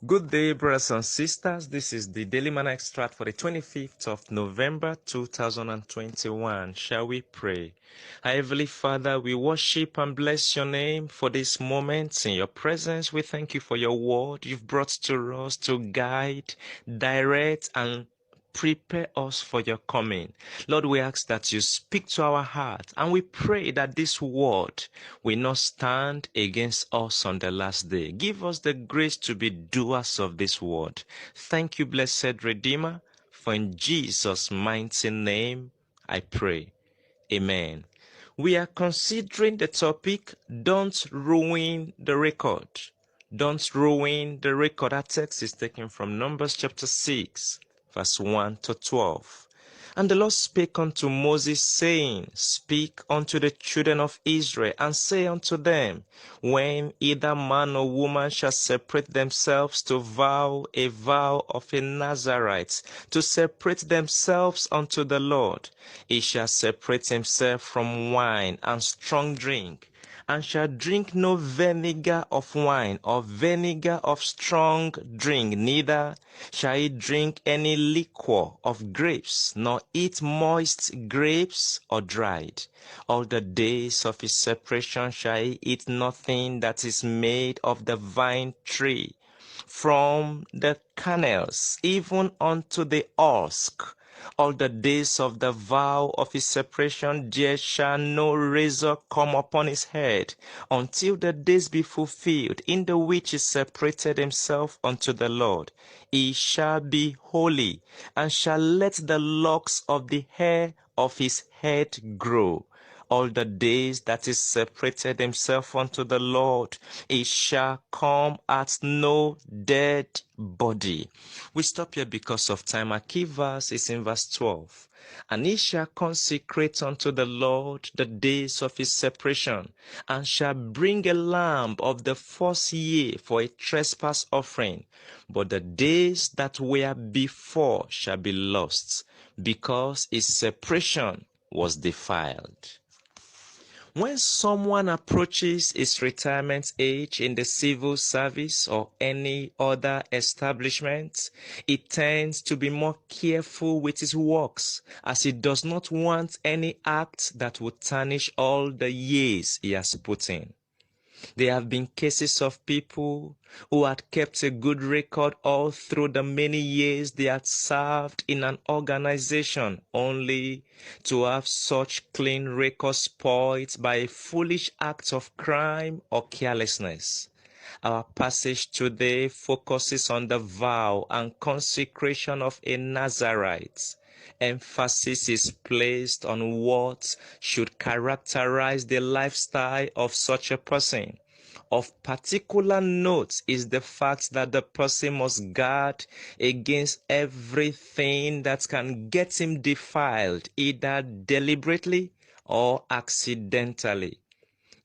Good day, brothers and sisters. This is the Daily Manna Extract for the 25th of November 2021. Shall we pray? Our Heavenly Father, we worship and bless your name for this moment in your presence. We thank you for your word you've brought to us to guide, direct, and prepare us for your coming. Lord, we ask that you speak to our heart, and we pray that this word will not stand against us on the last day. Give us the grace to be doers of this word. Thank you, blessed Redeemer, for in Jesus' mighty name I pray. Amen. We are considering the topic, Don't Ruin the Record. Don't ruin the record. Our text is taken from Numbers chapter 6, verse 1 to 12. And the Lord spake unto Moses, saying, Speak unto the children of Israel, and say unto them, When either man or woman shall separate themselves to vow a vow of a Nazarite, to separate themselves unto the Lord, he shall separate himself from wine and strong drink, and shall drink no vinegar of wine or vinegar of strong drink, neither shall he drink any liquor of grapes, nor eat moist grapes or dried. All the days of his separation shall he eat nothing that is made of the vine tree, from the kernels even unto the husk. All the days of the vow of his separation, there shall no razor come upon his head, until the days be fulfilled, in the which he separated himself unto the Lord. He shall be holy, and shall let the locks of the hair of his head grow. All the days that he separated himself unto the Lord, he shall come at no dead body. We stop here because of time. Our key verse is in verse 12. And he shall consecrate unto the Lord the days of his separation, and shall bring a lamb of the first year for a trespass offering. But the days that were before shall be lost, because his separation was defiled. When someone approaches his retirement age in the civil service or any other establishment, he tends to be more careful with his works, as he does not want any act that would tarnish all the years he has put in. There have been cases of people who had kept a good record all through the many years they had served in an organization, only to have such clean records spoiled by a foolish act of crime or carelessness. Our passage today focuses on the vow and consecration of a Nazarite. Emphasis is placed on what should characterize the lifestyle of such a person. Of particular note is the fact that the person must guard against everything that can get him defiled, either deliberately or accidentally.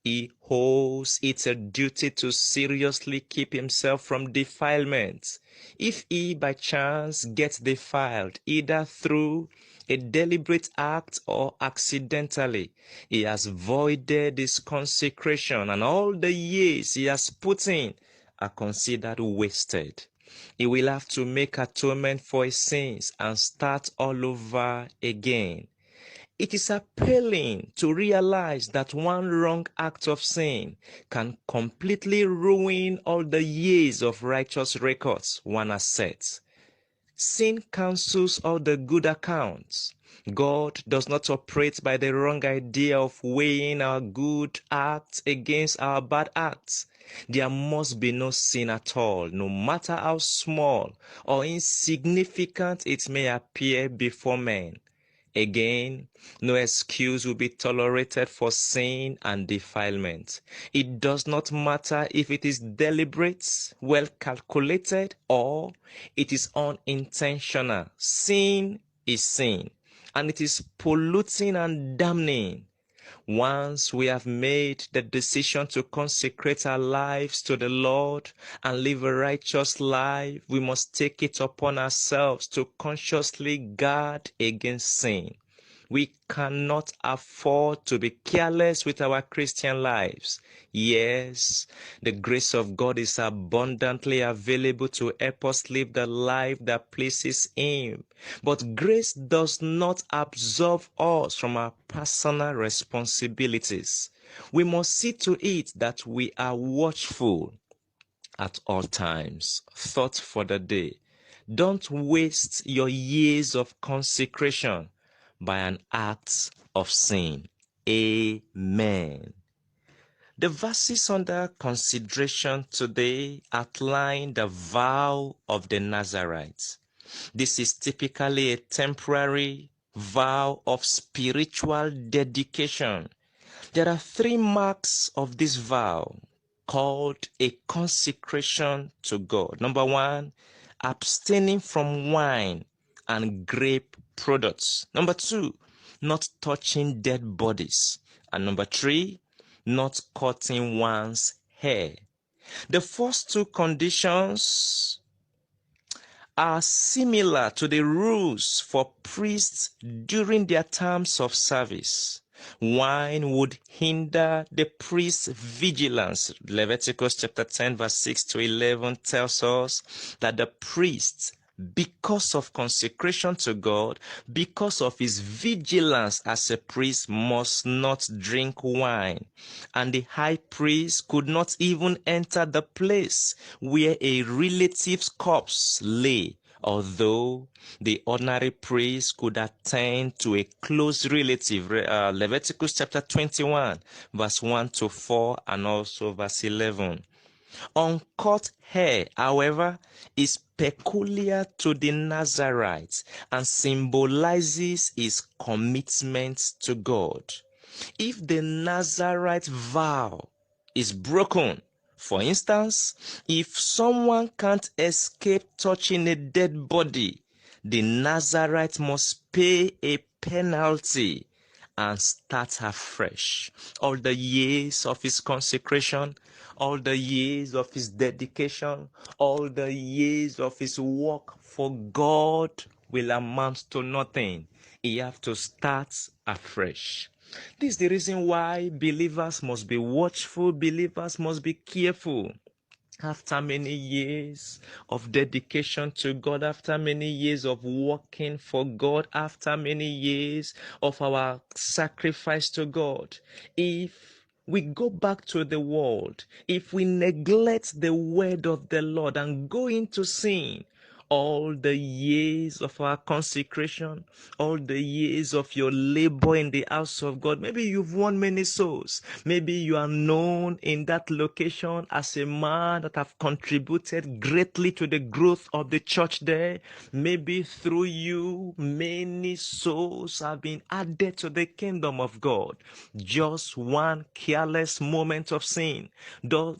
He holds it a duty to seriously keep himself from defilement. If he by chance gets defiled, either through a deliberate act or accidentally, he has voided his consecration, and all the years he has put in are considered wasted. He will have to make atonement for his sins and start all over again. It is appalling to realize that one wrong act of sin can completely ruin all the years of righteous records one has set. Sin cancels all the good accounts. God does not operate by the wrong idea of weighing our good acts against our bad acts. There must be no sin at all, no matter how small or insignificant it may appear before men. Again, no excuse will be tolerated for sin and defilement. It does not matter if it is deliberate, well calculated, or it is unintentional. Sin is sin, and it is polluting and damning. Once we have made the decision to consecrate our lives to the Lord and live a righteous life, we must take it upon ourselves to consciously guard against sin. We cannot afford to be careless with our Christian lives. Yes, the grace of God is abundantly available to help us live the life that pleases Him. But grace does not absolve us from our personal responsibilities. We must see to it that we are watchful at all times. Thought for the day. Don't waste your years of consecration by an act of sin. Amen. The verses under consideration today outline the vow of the Nazarites. This is typically a temporary vow of spiritual dedication. There are three marks of this vow called a consecration to God. Number one, abstaining from wine and grape products. Number two, not touching dead bodies. And number three, not cutting one's hair. The first two conditions are similar to the rules for priests during their terms of service. Wine would hinder the priest's vigilance. Leviticus chapter 10 verse 6 to 11 tells us that the priest, because of consecration to God, because of his vigilance as a priest, must not drink wine. And the high priest could not even enter the place where a relative's corpse lay, although the ordinary priest could attend to a close relative. Leviticus chapter 21, verse 1 to 4, and also verse 11. Uncut hair, however, is peculiar to the Nazarites and symbolizes his commitment to God. If the Nazarite vow is broken, for instance, if someone can't escape touching a dead body, the Nazarite must pay a penalty and start afresh. All the years of his consecration, all the years of his dedication, all the years of his work for God will amount to nothing. He have to start afresh. This is the reason why believers must be watchful, believers must be careful. After many years of dedication to God, after many years of working for God, after many years of our sacrifice to God, if we go back to the world, if we neglect the word of the Lord and go into sin, all the years of our consecration, all the years of your labor in the house of God. Maybe you've won many souls. Maybe you are known in that location as a man that have contributed greatly to the growth of the church there. Maybe through you, many souls have been added to the kingdom of God. Just one careless moment of sin,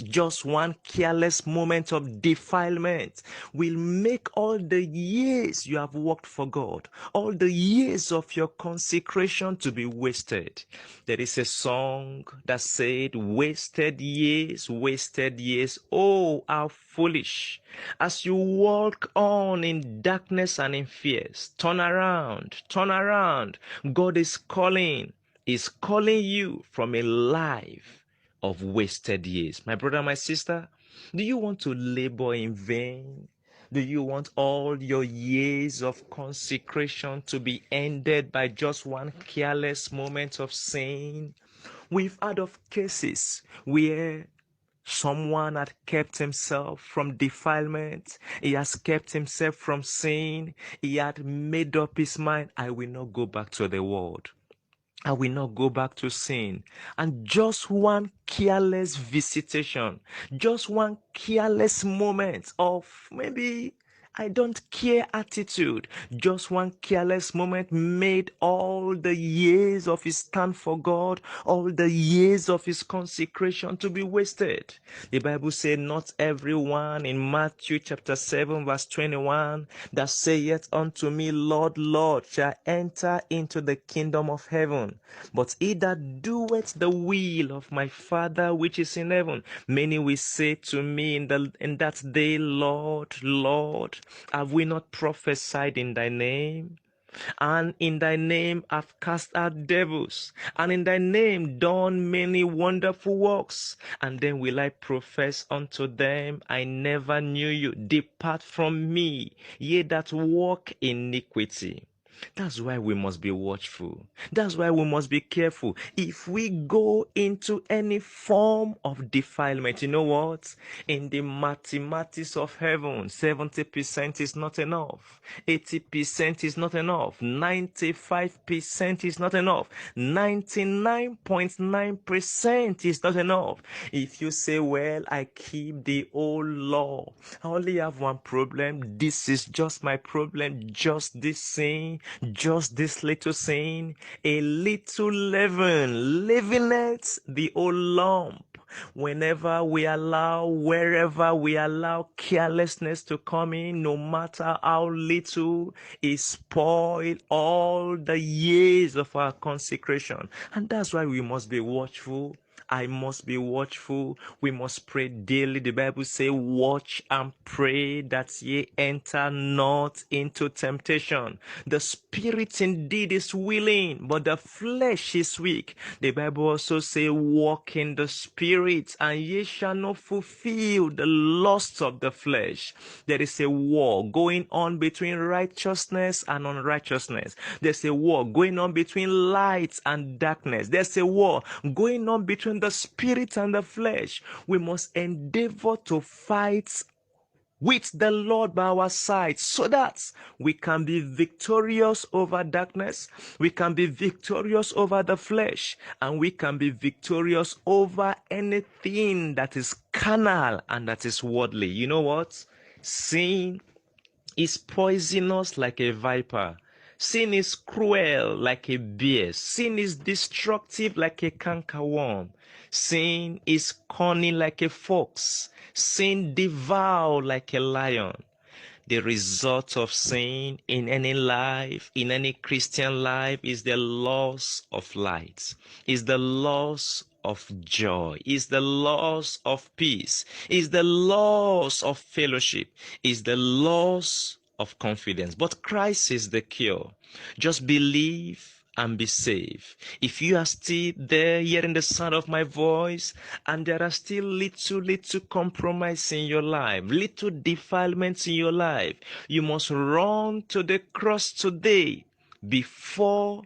just one careless moment of defilement will make all the years you have worked for God, all the years of your consecration to be wasted. There is a song that said, wasted years, oh, how foolish. As you walk on in darkness and in fears, turn around. God is calling you from a life of wasted years. My brother, my sister, do you want to labor in vain? Do you want all your years of consecration to be ended by just one careless moment of sin? We've heard of cases where someone had kept himself from defilement. He has kept himself from sin. He had made up his mind, I will not go back to the world. I will not go back to sin. And just one careless visitation, just one careless moment of maybe I don't care attitude, just one careless moment made all the years of his stand for God, all the years of his consecration to be wasted. The Bible says, not everyone in Matthew chapter 7 verse 21 that saith unto me, Lord, Lord, shall enter into the kingdom of heaven, but he that doeth the will of my Father which is in heaven. Many will say to me in that day, Lord, Lord, have we not prophesied in thy name? and in thy name have cast out devils, and in thy name done many wonderful works. And then will I profess unto them, I never knew you. Depart from me, ye that walk in iniquity. That's why we must be watchful. That's why we must be careful. If we go into any form of defilement, you know what? In the mathematics of heaven, 70% is not enough. 80% is not enough. 95% is not enough. 99.9% is not enough. If you say, well, I keep the old law, I only have one problem. This is just my problem. Just this sin, just this little sin, a little leaven, leaveneth the old lump. Whenever we allow, wherever we allow carelessness to come in, no matter how little, it spoil all the years of our consecration. And that's why we must be watchful. I must be watchful. We must pray daily. The Bible says, watch and pray that ye enter not into temptation. The spirit indeed is willing, but the flesh is weak. The Bible also says, walk in the spirit, and ye shall not fulfill the lusts of the flesh. There is a war going on between righteousness and unrighteousness. There's a war going on between light and darkness. There's a war going on between the spirit and the flesh. We must endeavor to fight with the Lord by our side so that we can be victorious over darkness, we can be victorious over the flesh, and we can be victorious over anything that is carnal and that is worldly. You know what? Sin is poisonous like a viper. Sin is cruel like a bear. Sin is destructive like a cankerworm. Sin is cunning like a fox. Sin devours like a lion. The result of sin in any life, in any Christian life, is the loss of light, is the loss of joy, is the loss of peace, is the loss of fellowship, is the loss of confidence. But Christ is the cure. Just believe and be saved. If you are still there hearing the sound of my voice, and there are still little compromise in your life, little defilements in your life, you must run to the cross today before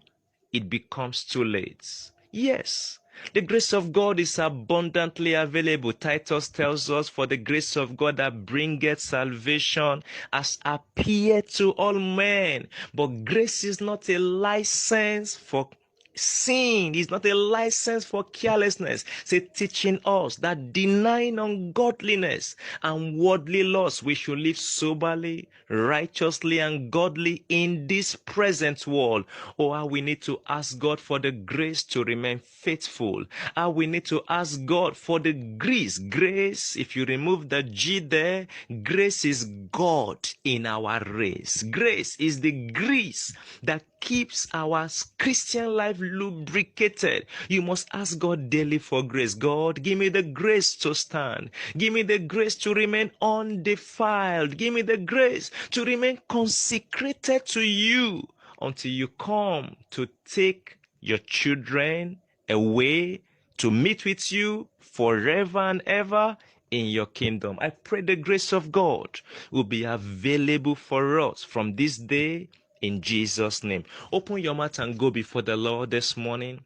it becomes too late. Yes, the grace of God is abundantly available. Titus tells us, for the grace of God that bringeth salvation has appeared to all men. But grace is not a license for sin, is not a license for carelessness. It's teaching us that denying ungodliness and worldly lust, we should live soberly, righteously, and godly in this present world. Oh, how we need to ask God for the grace to remain faithful. How we need to ask God for the grace. Grace, if you remove the G there, grace is God in our race. Grace is the grease that keeps our Christian life lubricated. You must ask God daily for grace. God, give me the grace to stand. Give me the grace to remain undefiled. Give me the grace to remain consecrated to you until you come to take your children away to meet with you forever and ever in your kingdom. I pray the grace of God will be available for us from this day in Jesus' name. Open your mouth and go before the Lord this morning.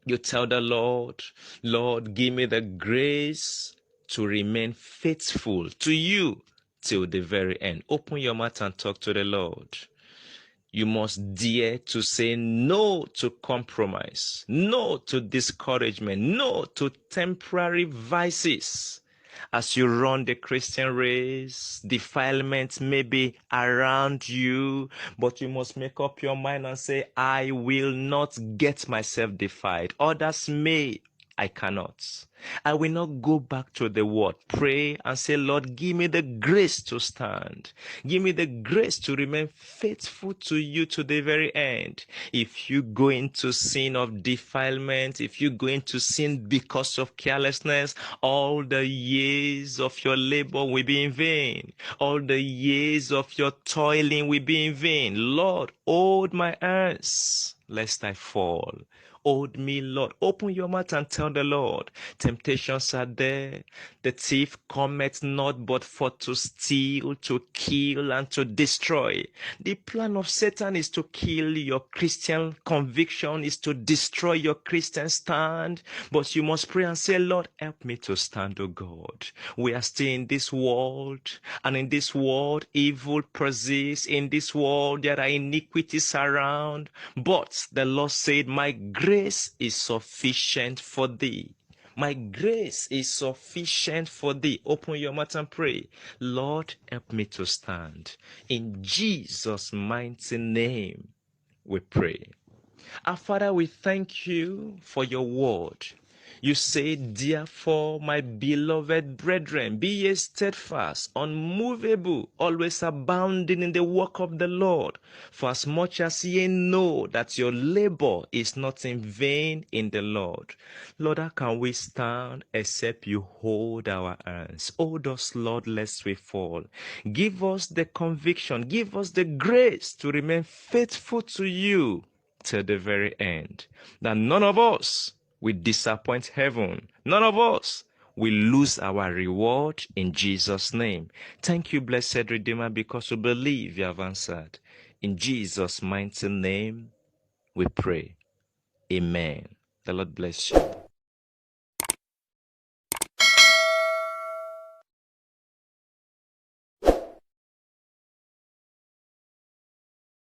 You tell the Lord, Lord, give me the grace to remain faithful to you till the very end. Open your mouth and talk to the Lord. You must dare to say no to compromise, no to discouragement, no to temporary vices. As you run the Christian race, defilement may be around you, but you must make up your mind and say, I will not get myself defiled. Others may, I cannot. I will not go back to the word. Pray and say, Lord, give me the grace to stand. Give me the grace to remain faithful to you to the very end. If you go into sin of defilement, if you go into sin because of carelessness, all the years of your labor will be in vain. All the years of your toiling will be in vain. Lord, hold my hands, lest I fall. Hold me, Lord. Open your mouth and tell the Lord. Temptations are there. The thief cometh not but for to steal, to kill, and to destroy. The plan of Satan is to kill your Christian conviction, is to destroy your Christian stand. But you must pray and say, Lord, help me to stand, O God. We are still in this world, and in this world, evil persists. In this world, there are iniquities around. But the Lord said, my grace is sufficient for thee. My grace is sufficient for thee. Open your mouth and pray. Lord, help me to stand. In Jesus' mighty name, we pray. Our Father, we thank you for your word. You say, therefore, my beloved brethren, be ye steadfast, unmovable, always abounding in the work of the Lord. For as much as ye know that your labor is not in vain in the Lord. Lord, how can we stand except you hold our hands? Hold us, Lord, lest we fall. Give us the conviction, give us the grace to remain faithful to you till the very end, that none of us will disappoint heaven. None of us will lose our reward in Jesus' name. Thank you, blessed Redeemer, because we believe you have answered. In Jesus' mighty name, we pray. Amen. The Lord bless you.